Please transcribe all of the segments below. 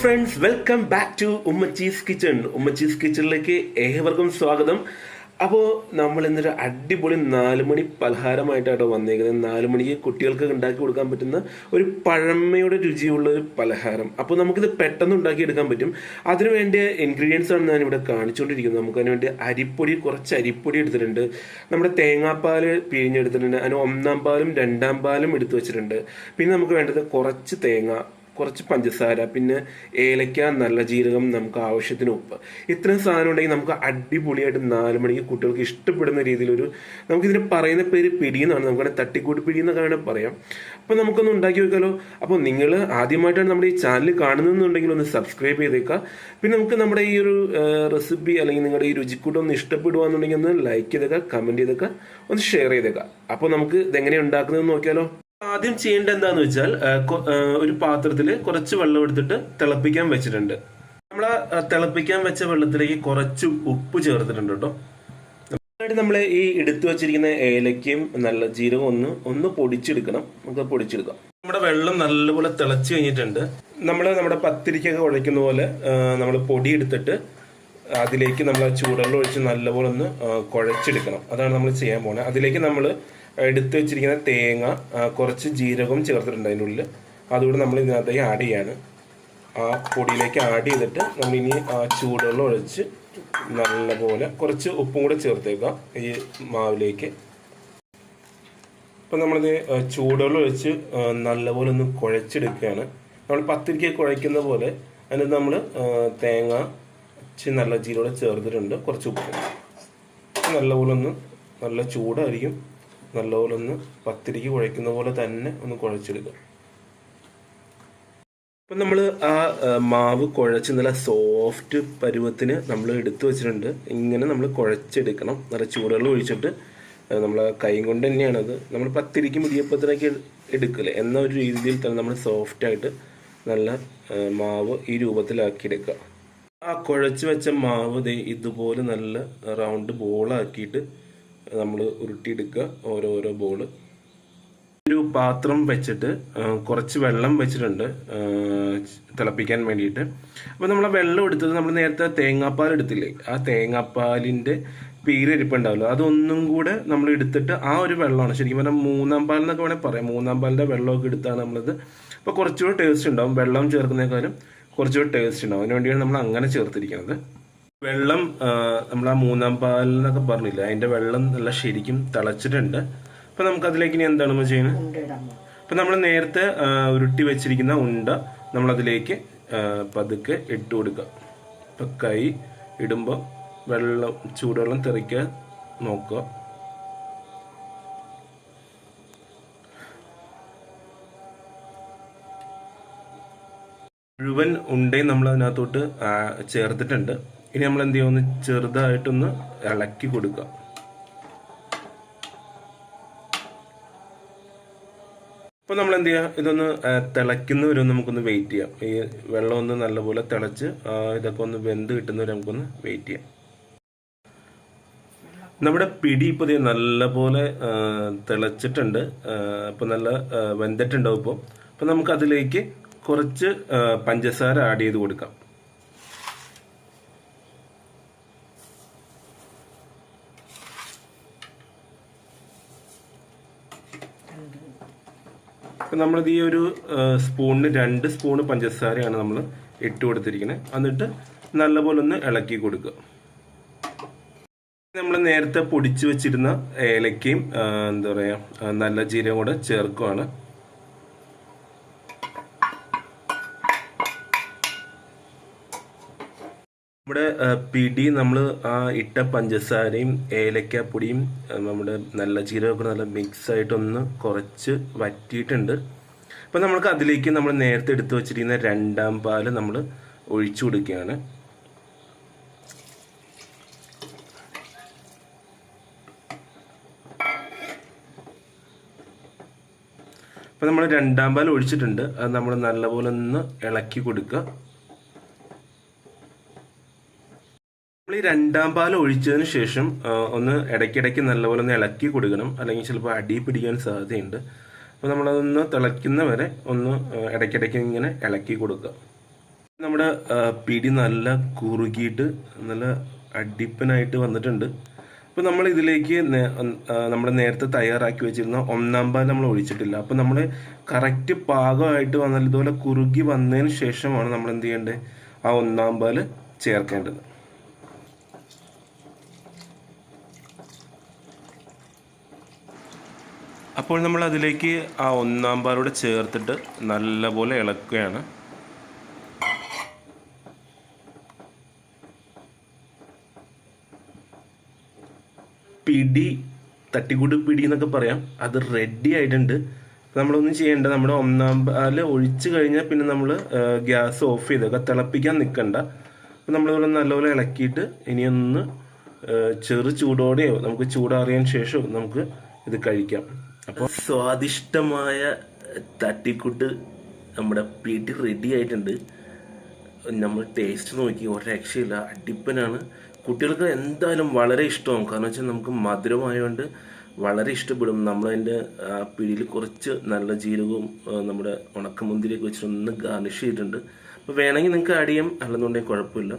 Friends, welcome back to Ummachi's kitchen. Ummachi's കിച്ചണിലേക്ക് ഏവർക്കും സ്വാഗതം. അപ്പോൾ നമ്മൾ ഇന്നൊരു അടിപൊളി 4 മണി പലഹാരമായിട്ടാണ് വന്നേക്കുന്നത്. 4 മണിക്ക് കുട്ടികൾക്ക് ഉണ്ടാക്കി കൊടുക്കാൻ പറ്റുന്ന ഒരു പഴമയുടെ രുചിയുള്ള ഒരു പലഹാരം. അപ്പോൾ നമുക്കിത് പെട്ടെന്ന് ഉണ്ടാക്കിയെടുക്കാൻ പറ്റും. അതിനു വേണ്ടിയ ഇൻഗ്രീഡിയൻസ് ആണ് ഞാൻ ഇവിടെ കാണിച്ചുകൊണ്ടിരിക്കുന്നത്. നമുക്ക് അതിന് വേണ്ടി കുറച്ച് അരിപ്പൊടി എടുത്തിട്ടുണ്ട്. നമ്മുടെ തേങ്ങാപ്പാൽ പിഴിഞ്ഞെടുത്തിട്ടുണ്ട്. അതിന് 1-ാം പാലും 2-ാം പാലും എടുത്തു വെച്ചിട്ടുണ്ട്. പിന്നെ നമുക്ക് വേണ്ടത് കുറച്ച് തേങ്ങ, കുറച്ച് പഞ്ചസാര, പിന്നെ ഏലക്ക, നല്ല ജീരകം, നമുക്ക് ആവശ്യത്തിന് ഉപ്പ്. ഇത്രയും സാധനം ഉണ്ടെങ്കിൽ നമുക്ക് അടിപൊളിയായിട്ട് 4 മണിക്ക് കുട്ടികൾക്ക് ഇഷ്ടപ്പെടുന്ന രീതിയിലൊരു, നമുക്കിതിന് പറയുന്ന പേര് പിടി എന്നാണ്, നമുക്കവിടെ തട്ടിക്കൂട്ട് പിടി എന്നൊക്കെ പറയാം. അപ്പോൾ നമുക്കൊന്ന് ഉണ്ടാക്കി വെക്കാലോ. അപ്പോൾ നിങ്ങൾ ആദ്യമായിട്ടാണ് നമ്മുടെ ഈ ചാനൽ കാണുന്നതെന്നുണ്ടെങ്കിൽ ഒന്ന് സബ്സ്ക്രൈബ് ചെയ്തേക്കുക. പിന്നെ നമുക്ക് നമ്മുടെ ഈ ഒരു റെസിപ്പി അല്ലെങ്കിൽ നിങ്ങളുടെ ഈ രുചിക്കൂട്ടം ഒന്ന് ഇഷ്ടപ്പെടുകയെന്നുണ്ടെങ്കിൽ ഒന്ന് ലൈക്ക് ചെയ്തേക്കുക, കമൻറ്റ് ചെയ്തേക്കുക, ഒന്ന് ഷെയർ ചെയ്തേക്കുക. അപ്പോൾ നമുക്ക് ഇതെങ്ങനെയാണ് ഉണ്ടാക്കുന്നതെന്ന് നോക്കിയാലോ. ആദ്യം ചെയ്യേണ്ടത് എന്താന്ന് വെച്ചാൽ, ഒരു പാത്രത്തിൽ കുറച്ച് വെള്ളം എടുത്തിട്ട് തിളപ്പിക്കാൻ വെച്ചിട്ടുണ്ട്. നമ്മൾ തിളപ്പിക്കാൻ വെച്ച വെള്ളത്തിലേക്ക് കുറച്ച് ഉപ്പ് ചേർത്തിട്ടുണ്ട് കേട്ടോ. നമ്മൾ ഈ എടുത്തു വെച്ചിരിക്കുന്ന ഏലക്കയും നല്ല ജീരകം ഒന്ന് പൊടിച്ചെടുക്കണം. നമുക്ക് പൊടിച്ചെടുക്കാം. നമ്മുടെ വെള്ളം നല്ലപോലെ തിളച്ച് കഴിഞ്ഞിട്ടുണ്ട്. നമ്മുടെ പത്തിരിക്കൊക്കെ കുഴയ്ക്കുന്ന പോലെ നമ്മൾ പൊടി എടുത്തിട്ട് അതിലേക്ക് നമ്മൾ ചൂടുവെള്ളം ഒഴിച്ച് നല്ലപോലെ ഒന്ന് കുഴച്ചെടുക്കണം. അതാണ് നമ്മൾ ചെയ്യാൻ പോകുന്നത്. അതിലേക്ക് നമ്മൾ എടുത്ത് വെച്ചിരിക്കുന്ന തേങ്ങ, കുറച്ച് ജീരകം ചേർത്തിട്ടുണ്ട് അതിൻ്റെ ഉള്ളിൽ. അതുകൂടെ നമ്മൾ ഇതിനകത്തേക്ക് ആഡ് ചെയ്യാണ്. ആ പൊടിയിലേക്ക് ആഡ് ചെയ്തിട്ട് നമ്മളിനി ആ ചൂടുവെള്ളം ഒഴിച്ച് നല്ലപോലെ കുറച്ച് ഉപ്പും കൂടെ ചേർത്തേക്കാം ഈ മാവിലേക്ക്. അപ്പം നമ്മളിത് ചൂടുവെള്ളം ഒഴിച്ച് നല്ലപോലെ ഒന്ന് കുഴച്ചെടുക്കുകയാണ്. നമ്മൾ പത്തിരിക്ക് കുഴയ്ക്കുന്ന പോലെ അതിനകത്ത് നമ്മൾ തേങ്ങ, നല്ല ജീരകം ചേർത്തിട്ടുണ്ട്, കുറച്ച് ഉപ്പ്. നല്ലപോലെ നല്ല ചൂടായിരിക്കും. നല്ലപോലെ ഒന്ന് പത്തിരിക്ക് കുഴയ്ക്കുന്ന പോലെ തന്നെ ഒന്ന് കുഴച്ചെടുക്കുക. അപ്പം നമ്മൾ ആ മാവ് കുഴച്ച് നല്ല സോഫ്റ്റ് പരുവത്തിന് നമ്മൾ എടുത്തു വെച്ചിട്ടുണ്ട്. ഇങ്ങനെ നമ്മൾ കുഴച്ചെടുക്കണം. നല്ല ചൂടുവെള്ളം ഒഴിച്ചിട്ട് നമ്മൾ കൈ കൊണ്ട് തന്നെയാണത്. നമ്മൾ പത്തിരിക്ക് മുടിയപ്പത്തിനൊക്കെ എടുക്കില്ലേ എന്ന ഒരു രീതിയിൽ തന്നെ നമ്മൾ സോഫ്റ്റായിട്ട് നല്ല മാവ് ഈ രൂപത്തിലാക്കി എടുക്കുക. ആ കുഴച്ച് വെച്ച മാവ് ഇതുപോലെ നല്ല റൗണ്ട് ബോളാക്കിയിട്ട് നമ്മൾ ഉരുട്ടിയെടുക്കുക. ഓരോരോ ബോള്. ഒരു പാത്രം വെച്ചിട്ട് കുറച്ച് വെള്ളം വെച്ചിട്ടുണ്ട് തിളപ്പിക്കാൻ വേണ്ടിയിട്ട്. അപ്പോൾ നമ്മൾ വെള്ളം എടുത്തത് നമ്മൾ നേരത്തെ തേങ്ങാപ്പാൽ എടുത്തില്ലേ, ആ തേങ്ങാപ്പാലിൻ്റെ പീരിരിപ്പുണ്ടാവില്ല, അതൊന്നും കൂടെ നമ്മൾ എടുത്തിട്ട് ആ ഒരു വെള്ളമാണ് ശരിക്കും പറഞ്ഞാൽ 3-ാം പാൽ എന്നൊക്കെ വേണമെങ്കിൽ പറയാം. 3-ാം പാലിൻ്റെ വെള്ളമൊക്കെ എടുത്താണ് നമ്മളത്. അപ്പോൾ കുറച്ചുകൂടെ ടേസ്റ്റ് ഉണ്ടാവും. വെള്ളം ചേർക്കുന്നതിനേക്കാളും കുറച്ചുകൂടെ ടേസ്റ്റ് ഉണ്ടാവും. അതിന് വേണ്ടിയാണ് നമ്മൾ അങ്ങനെ ചേർത്തിരിക്കുന്നത്. വെള്ളം നമ്മൾ ആ 3-ാം പാലെന്നൊക്കെ പറഞ്ഞില്ല, അതിൻ്റെ വെള്ളം നല്ല ശരിക്കും തിളച്ചിട്ടുണ്ട്. അപ്പം നമുക്ക് അതിലേക്ക് ഇനി എന്താണ് നമ്മൾ ചെയ്യുന്നത്? അപ്പം നമ്മൾ നേരത്തെ ഉരുട്ടി വെച്ചിരിക്കുന്ന ഉണ്ട നമ്മളതിലേക്ക് പതുക്കെ ഇട്ട് കൊടുക്കുക. ഇപ്പം കൈ ഇടുമ്പോൾ ചൂടുവെള്ളം തെറിക്കാൻ നോക്കുക. മുഴുവൻ ഉണ്ടയും നമ്മൾ അതിനകത്തോട്ട് ചേർത്തിട്ടുണ്ട്. ഇനി നമ്മൾ എന്ത് ചെയ്യുമെന്ന് ചെറുതായിട്ടൊന്ന് ഇളക്കി കൊടുക്കുക. അപ്പോൾ നമ്മൾ എന്ത് ചെയ്യുക, ഇതൊന്ന് തിളയ്ക്കുന്നവരെ നമുക്കൊന്ന് വെയിറ്റ് ചെയ്യാം. ഈ വെള്ളം ഒന്ന് നല്ലപോലെ തിളച്ച് ഇതൊക്കെ ഒന്ന് വെന്ത് കിട്ടുന്നവരെ നമുക്കൊന്ന് വെയിറ്റ് ചെയ്യാം. നമ്മുടെ പിടി ഇപ്പോൾ നല്ലപോലെ തിളച്ചിട്ടുണ്ട്. ഇപ്പോൾ നല്ല വെന്തിട്ടുണ്ടാവും. ഇപ്പോൾ നമുക്കതിലേക്ക് കുറച്ച് പഞ്ചസാര ആഡ് ചെയ്ത് കൊടുക്കാം. അപ്പം നമ്മളിത് ഈ ഒരു സ്പൂണിന് 2 സ്പൂണ് പഞ്ചസാരയാണ് നമ്മൾ ഇട്ട് കൊടുത്തിരിക്കുന്നത്. എന്നിട്ട് നല്ലപോലെ ഒന്ന് ഇളക്കി കൊടുക്കുക. നമ്മൾ നേരത്തെ പൊടിച്ചു വെച്ചിരുന്ന ഏലക്കയും എന്താ പറയുക നല്ല ജീരകം കൂടെ ചേർക്കുകയാണ്. നമ്മുടെ പിടി നമ്മൾ ആ ഇട്ട പഞ്ചസാരയും ഏലക്കാപ്പൊടിയും നമ്മുടെ നല്ല ജീരകമൊക്കെ നല്ല മിക്സ് ആയിട്ടൊന്ന് കുറച്ച് വറ്റിയിട്ടുണ്ട്. അപ്പം നമ്മൾക്ക് അതിലേക്ക് നമ്മൾ നേരത്തെ എടുത്തു വച്ചിരിക്കുന്ന 2-ാം പാല് നമ്മൾ ഒഴിച്ചു കൊടുക്കുകയാണ്. അപ്പം നമ്മൾ 2-ാം പാൽ ഒഴിച്ചിട്ടുണ്ട്. അത് നമ്മൾ നല്ലപോലെ ഒന്ന് ഇളക്കി കൊടുക്കുക. നമ്മൾ ഈ 2-ാം പാൽ ഒഴിച്ചതിന് ശേഷം ഒന്ന് ഇടയ്ക്കിടയ്ക്ക് നല്ലപോലെ ഒന്ന് ഇളക്കി കൊടുക്കണം. അല്ലെങ്കിൽ ചിലപ്പോൾ അടി പിടിക്കാൻ സാധ്യതയുണ്ട്. അപ്പോൾ നമ്മളതൊന്ന് തിളയ്ക്കുന്ന വരെ ഒന്ന് ഇടയ്ക്കിടയ്ക്ക് ഇങ്ങനെ ഇളക്കി കൊടുക്കുക. നമ്മുടെ പിടി നല്ല കുറുകിയിട്ട് നല്ല അടിപ്പനായിട്ട് വന്നിട്ടുണ്ട്. അപ്പോൾ നമ്മൾ ഇതിലേക്ക് നമ്മൾ നേരത്തെ തയ്യാറാക്കി വെച്ചിരുന്ന ഒന്നാം പാൽ നമ്മൾ ഒഴിച്ചിട്ടില്ല. അപ്പോൾ നമ്മൾ കറക്റ്റ് പാകമായിട്ട് വന്നാൽ ഇതുപോലെ കുറുകി വന്നതിന് ശേഷമാണ് നമ്മൾ എന്ത് ചെയ്യേണ്ടത്, ആ ഒന്നാം പാൽ ചേർക്കേണ്ടത്. അപ്പോൾ നമ്മൾ അതിലേക്ക് ആ ഒന്നാം പാലൂടെ ചേർത്തിട്ട് നല്ലപോലെ ഇളക്കുകയാണ്. പിടി, തട്ടിക്കൂട്ട് പിടി എന്നൊക്കെ പറയാം, അത് റെഡി ആയിട്ടുണ്ട്. നമ്മളൊന്നും ചെയ്യേണ്ട, നമ്മുടെ ഒന്നാം പാല് ഒഴിച്ചു കഴിഞ്ഞാൽ പിന്നെ നമ്മൾ ഗ്യാസ് ഓഫ് ചെയ്തേക്കുക, തിളപ്പിക്കാൻ നിൽക്കണ്ട. അപ്പം നമ്മളിവിടെ നല്ലപോലെ ഇളക്കിയിട്ട് ഇനിയൊന്ന് ചെറു ചൂടോടെയോ നമുക്ക് ചൂടാറിയതിന് ശേഷമോ നമുക്ക് ഇത് കഴിക്കാം. അപ്പോൾ സ്വാദിഷ്ടമായ തട്ടിക്കൂട്ട് നമ്മുടെ പിടി റെഡി ആയിട്ടുണ്ട്. നമ്മൾ ടേസ്റ്റ് നോക്കി ഒരു രക്ഷയില്ല, അടിപ്പനാണ്. കുട്ടികൾക്ക് എന്തായാലും വളരെ ഇഷ്ടമാകും. കാരണം വെച്ചാൽ നമുക്ക് മധുരമായതുകൊണ്ട് വളരെ ഇഷ്ടപ്പെടും. നമ്മളതിൻ്റെ പിടിയിൽ കുറച്ച് നല്ല ജീരകവും നമ്മുടെ ഉണക്കമുന്തിരിയൊക്കെ വെച്ചിട്ടൊന്ന് ഗാർണിഷ് ചെയ്തിട്ടുണ്ട്. അപ്പോൾ വേണമെങ്കിൽ നിങ്ങൾക്ക് ആഡ് ചെയ്യാം, അല്ലെന്നുണ്ടെങ്കിൽ കുഴപ്പമില്ല.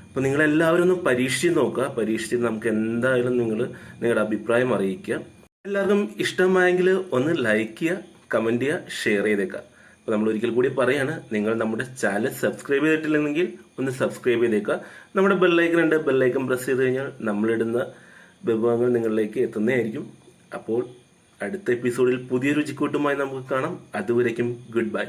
അപ്പോൾ നിങ്ങളെല്ലാവരും ഒന്ന് പരീക്ഷിച്ച് നോക്കുക. പരീക്ഷിച്ചിട്ട് നമുക്ക് എന്തായാലും നിങ്ങളുടെ അഭിപ്രായം അറിയിക്കുക. എല്ലാവർക്കും ഇഷ്ടമായെങ്കിൽ ഒന്ന് ലൈക്ക് ചെയ്യുക, കമൻറ്റ് ചെയ്യുക, ഷെയർ ചെയ്തേക്കുക. അപ്പോൾ നമ്മൾ ഒരിക്കൽ കൂടി പറയാണ്, നിങ്ങൾ നമ്മുടെ ചാനൽ സബ്സ്ക്രൈബ് ചെയ്തിട്ടില്ലെങ്കിൽ ഒന്ന് സബ്സ്ക്രൈബ് ചെയ്തേക്കുക. നമ്മുടെ ബെല്ലൈക്കൺ ഉണ്ട്, ബെല്ലൈക്കൺ പ്രസ് ചെയ്ത് കഴിഞ്ഞാൽ നമ്മളിടുന്ന വിഭവങ്ങൾ നിങ്ങളിലേക്ക് എത്തുന്നതായിരിക്കും. അപ്പോൾ അടുത്ത എപ്പിസോഡിൽ പുതിയ രുചിക്കൂട്ടുമായി നമുക്ക് കാണാം. അതുവരേക്കും ഗുഡ് ബൈ.